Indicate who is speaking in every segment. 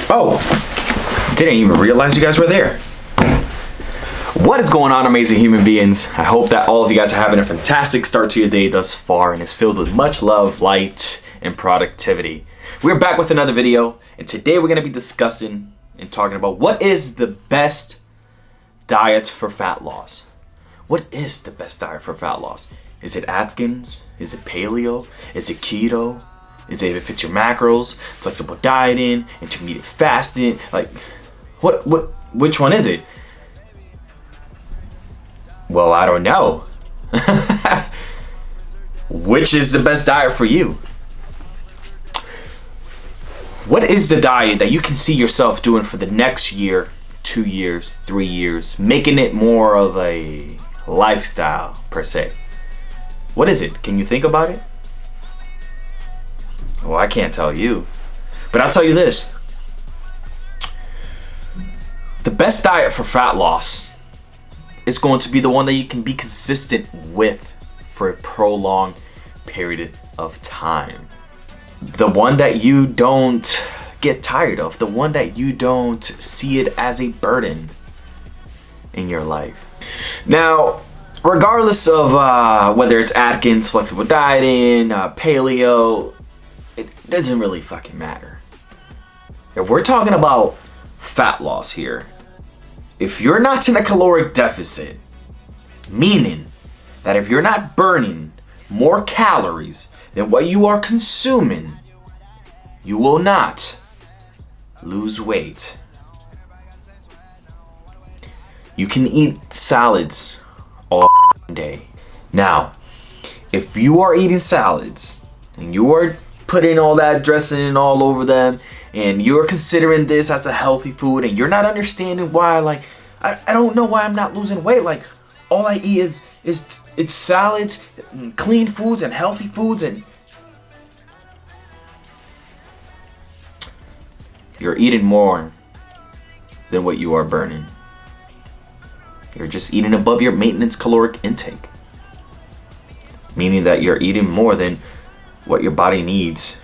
Speaker 1: Oh, didn't even realize you guys were there. What is going on, amazing human beings? I hope that all of you guys are having a fantastic start to your day thus far and is filled with much love, light, and productivity. We're back with another video, and today we're going to be discussing and talking about what is the best diet for fat loss. What is the best diet for fat loss? Is it Atkins? Is it paleo? Is it keto? Is it if it's your macros, flexible dieting, intermittent fasting? Like, which one is it? Well, I don't know. Which is the best diet for you? What is the diet that you can see yourself doing for the next year, 2 years, 3 years, making it more of a lifestyle per se? What is it? Can you think about it? Well, I can't tell you, but I'll tell you this. The best diet for fat loss is going to be the one that you can be consistent with for a prolonged period of time. The one that you don't get tired of, the one that you don't see it as a burden in your life. Now, regardless of whether it's Atkins, flexible dieting, paleo, it doesn't really fucking matter. If we're talking about fat loss here, if you're not in a caloric deficit, meaning that if you're not burning more calories than what you are consuming, you will not lose weight. You can eat salads all day. Now, if you are eating salads and you are putting all that dressing all over them and you're considering this as a healthy food and you're not understanding why, like, I don't know why I'm not losing weight. Like, all I eat is it's salads, and clean foods and healthy foods, and you're eating more than what you are burning. You're just eating above your maintenance caloric intake, meaning that you're eating more than what your body needs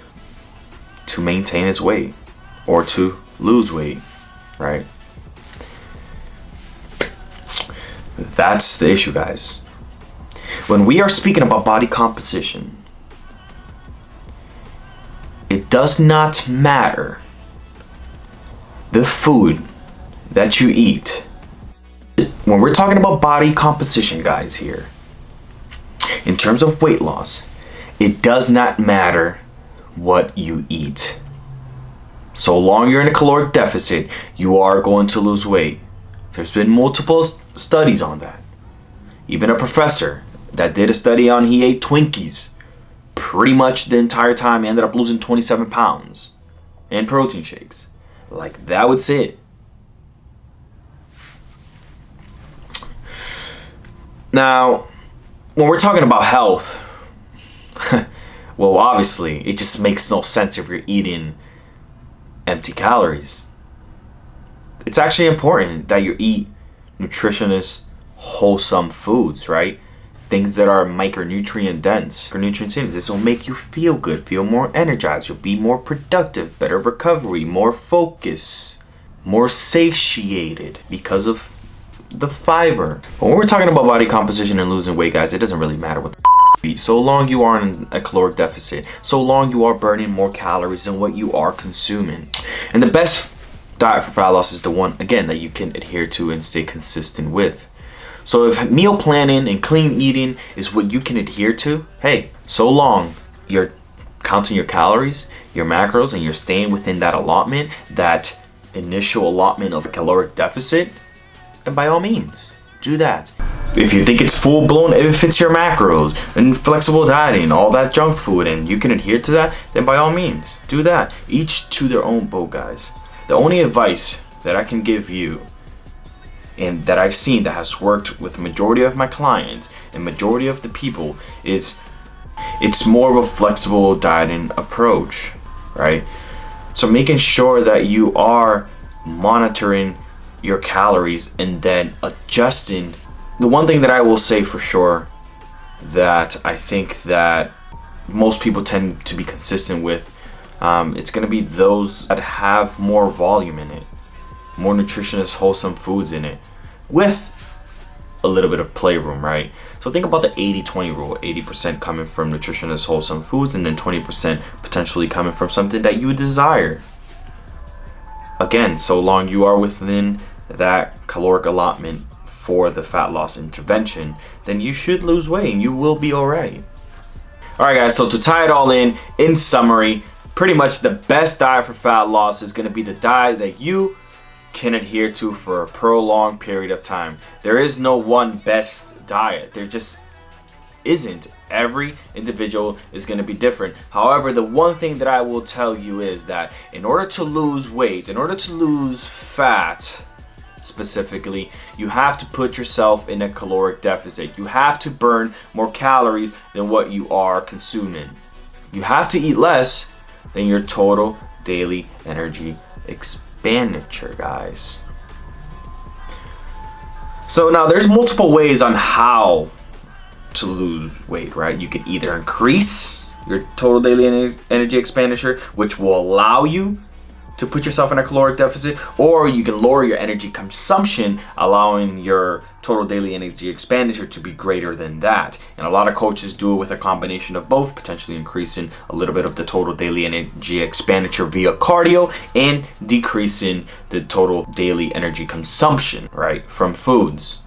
Speaker 1: to maintain its weight or to lose weight, right? That's the issue, guys. When we are speaking about body composition, it does not matter the food that you eat. When we're talking about body composition, guys, here, in terms of weight loss, it does not matter what you eat. So long you're in a caloric deficit, you are going to lose weight. There's been multiple studies on that. Even a professor that did a study on he ate Twinkies pretty much the entire time. He ended up losing 27 pounds and protein shakes. Like, that was it. Now, when we're talking about health, well, obviously, it just makes no sense if you're eating empty calories. It's actually important that you eat nutritious, wholesome foods, right? Things that are micronutrient dense. Micronutrient dense. This will make you feel good, feel more energized. You'll be more productive, better recovery, more focus, more satiated because of the fiber. But when we're talking about body composition and losing weight, guys, it doesn't really matter what the you eat. So long you are in a caloric deficit, so long you are burning more calories than what you are consuming. And the best diet for fat loss is the one, again, that you can adhere to and stay consistent with. So if meal planning and clean eating is what you can adhere to, hey, so long you're counting your calories, your macros, and you're staying within that allotment, that initial allotment of a caloric deficit, and by all means, do that. If you think it's full blown, if it fits your macros and flexible dieting, all that junk food, and you can adhere to that, then by all means, do that. Each to their own boat, guys. The only advice that I can give you and that I've seen that has worked with the majority of my clients and majority of the people is it's more of a flexible dieting approach, right? So making sure that you are monitoring your calories and then adjusting. The one thing that I will say for sure that I think that most people tend to be consistent with It's going to be those that have more volume in it, more nutritious, wholesome foods in it, with a little bit of playroom, right? So think about the 80-20 rule. 80% coming from nutritious, wholesome foods, and then 20% potentially coming from something that you desire. Again, so long you are within that caloric allotment for the fat loss intervention, then you should lose weight and you will be all right. All right, guys, so to tie it all in summary, pretty much the best diet for fat loss is going to be the diet that you can adhere to for a prolonged period of time. There is no one best diet. There just isn't. Every individual is going to be different. However, the one thing that I will tell you is that in order to lose weight, in order to lose fat specifically, you have to put yourself in a caloric deficit. You have to burn more calories than what you are consuming. You have to eat less than your total daily energy expenditure, guys. So now there's multiple ways on how to lose weight, right? You could either increase your total daily energy expenditure, which will allow you to put yourself in a caloric deficit, or you can lower your energy consumption, allowing your total daily energy expenditure to be greater than that. And a lot of coaches do it with a combination of both, potentially increasing a little bit of the total daily energy expenditure via cardio and decreasing the total daily energy consumption, right, from foods.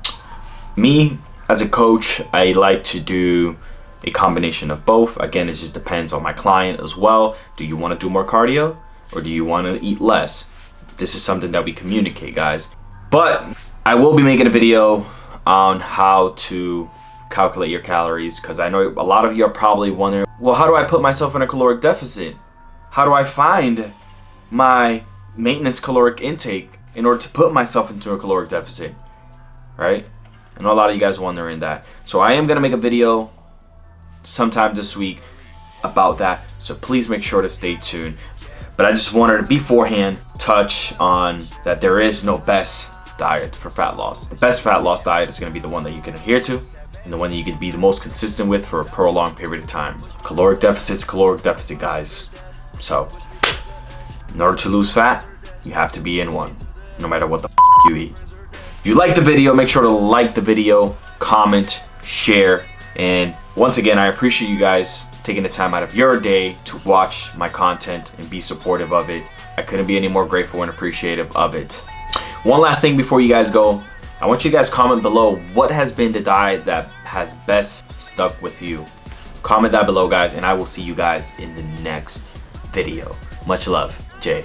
Speaker 1: Me, as a coach, I like to do a combination of both. Again, it just depends on my client as well. Do you want to do more cardio, or do you want to eat less? This is something that we communicate, guys. But I will be making a video on how to calculate your calories, because I know a lot of you are probably wondering, well, how do I put myself in a caloric deficit? How do I find my maintenance caloric intake in order to put myself into a caloric deficit, right? I know a lot of you guys are wondering that. So I am going to make a video sometime this week about that, so please make sure to stay tuned. But I just wanted to beforehand touch on that there is no best diet for fat loss. The best fat loss diet is going to be the one that you can adhere to and the one that you can be the most consistent with for a prolonged period of time. Caloric deficit is caloric deficit, guys. So in order to lose fat, you have to be in one, no matter what the you eat. If you like the video, make sure to like the video, comment, share, and once again, I appreciate you guys taking the time out of your day to watch my content and be supportive of it. I couldn't be any more grateful and appreciative of it. One last thing before you guys go, I want you guys to comment below what has been the diet that has best stuck with you. Comment that below, guys, and I will see you guys in the next video. Much love, Jay.